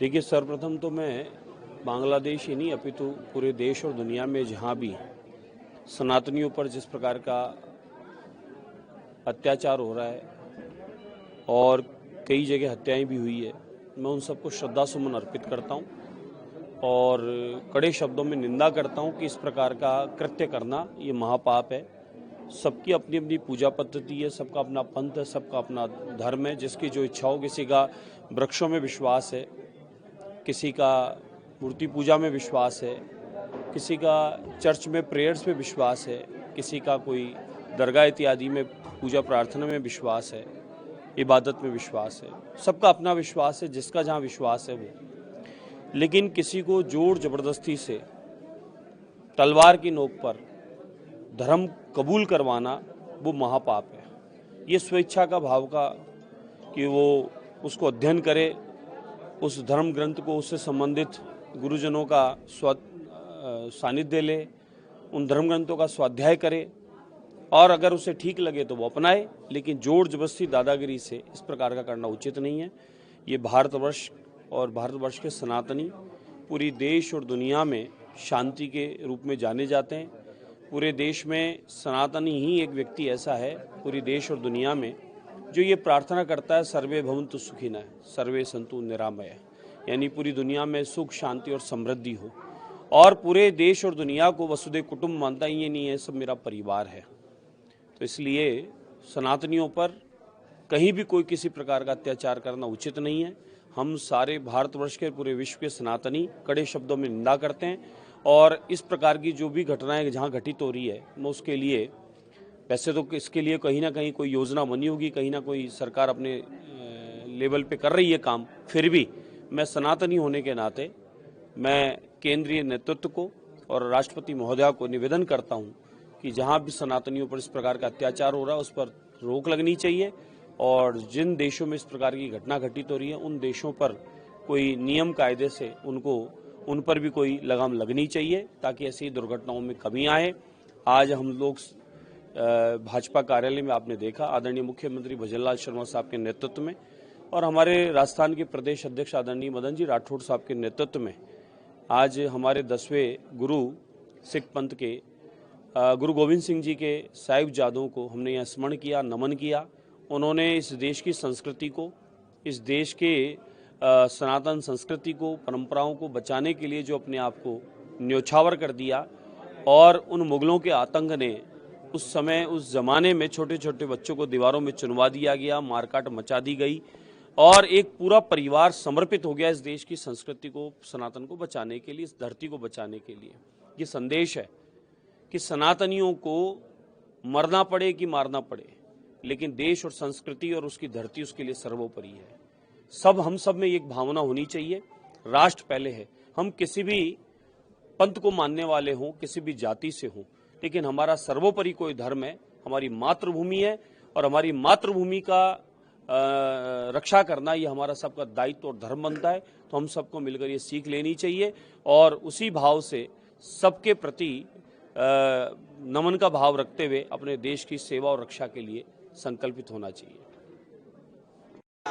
देखिए, सर्वप्रथम तो मैं बांग्लादेश ही नहीं अपितु पूरे देश और दुनिया में जहाँ भी सनातनियों पर जिस प्रकार का अत्याचार हो रहा है और कई जगह हत्याएं भी हुई है, मैं उन सबको श्रद्धा सुमन अर्पित करता हूं और कड़े शब्दों में निंदा करता हूं कि इस प्रकार का कृत्य करना ये महापाप है। सबकी अपनी अपनी पूजा पद्धति है, सबका अपना पंथ है, सबका अपना धर्म है, जिसकी जो इच्छा हो। किसी का वृक्षों में विश्वास है, किसी का मूर्ति पूजा में विश्वास है, किसी का चर्च में प्रेयर्स में विश्वास है, किसी का कोई दरगाह इत्यादि में पूजा प्रार्थना में विश्वास है, इबादत में विश्वास है। सबका अपना विश्वास है, जिसका जहाँ विश्वास है वो। लेकिन किसी को जोर जबरदस्ती से तलवार की नोक पर धर्म कबूल करवाना वो महापाप है। ये स्वेच्छा का भाव का कि वो उसको अध्ययन करे, उस धर्म ग्रंथ को, उससे संबंधित गुरुजनों का सानिध्य ले, उन धर्म ग्रंथों का स्वाध्याय करे और अगर उसे ठीक लगे तो वो अपनाए। लेकिन जोर जबरदस्ती दादागिरी से इस प्रकार का करना उचित नहीं है। ये भारतवर्ष और भारतवर्ष के सनातनी पूरी देश और दुनिया में शांति के रूप में जाने जाते हैं। पूरे देश में सनातनी ही एक व्यक्ति ऐसा है पूरी देश और दुनिया में जो ये प्रार्थना करता है, सर्वे भवन्तु सुखिनः सर्वे सन्तु निरामयः, यानी पूरी दुनिया में सुख शांति और समृद्धि हो। और पूरे देश और दुनिया को वसुधैव कुटुंब मानता ही ये नहीं है, सब मेरा परिवार है। तो इसलिए सनातनियों पर कहीं भी कोई किसी प्रकार का अत्याचार करना उचित नहीं है। हम सारे भारतवर्ष के, पूरे विश्व के सनातनी कड़े शब्दों में निंदा करते हैं और इस प्रकार की जो भी घटनाएं जहां घटित हो रही है, मैं उसके लिए, वैसे तो इसके लिए कहीं ना कहीं कोई योजना बनी होगी, कहीं ना कोई सरकार अपने लेवल पे कर रही है काम, फिर भी मैं सनातनी होने के नाते मैं केंद्रीय नेतृत्व को और राष्ट्रपति महोदया को निवेदन करता हूं कि जहां भी सनातनियों पर इस प्रकार का अत्याचार हो रहा है उस पर रोक लगनी चाहिए और जिन देशों में इस प्रकार की घटना घटित हो रही है उन देशों पर कोई नियम कायदे से उन पर भी कोई लगाम लगनी चाहिए ताकि ऐसी दुर्घटनाओं में कमी आए। आज हम लोग भाजपा कार्यालय में आपने देखा, आदरणीय मुख्यमंत्री भजनलाल शर्मा साहब के नेतृत्व में और हमारे राजस्थान के प्रदेश अध्यक्ष आदरणीय मदन जी राठौड़ साहब के नेतृत्व में आज हमारे 10वें गुरु सिख पंथ के गुरु गोविंद सिंह जी के साहिबजादों को हमने यहाँ स्मरण किया, नमन किया। उन्होंने इस देश की संस्कृति को, इस देश के सनातन संस्कृति को, परंपराओं को बचाने के लिए जो अपने आप को न्योछावर कर दिया और उन मुगलों के आतंक ने उस समय, उस जमाने में छोटे छोटे बच्चों को दीवारों में चुनवा दिया गया, मारकाट मचा दी गई और एक पूरा परिवार समर्पित हो गया इस देश की संस्कृति को, सनातन को बचाने के लिए, इस धरती को बचाने के लिए। ये संदेश है कि सनातनियों को मरना पड़े कि मारना पड़े, लेकिन देश और संस्कृति और उसकी धरती उसके लिए सर्वोपरि है। हम सब में एक भावना होनी चाहिए, राष्ट्र पहले है। हम किसी भी पंथ को मानने वाले हों, किसी भी जाति से हों, लेकिन हमारा सर्वोपरि कोई धर्म है, हमारी मातृभूमि है और हमारी मातृभूमि का रक्षा करना ये हमारा सबका दायित्व और धर्म बनता है। तो हम सबको मिलकर ये सीख लेनी चाहिए और उसी भाव से सबके प्रति नमन का भाव रखते हुए अपने देश की सेवा और रक्षा के लिए संकल्पित होना चाहिए।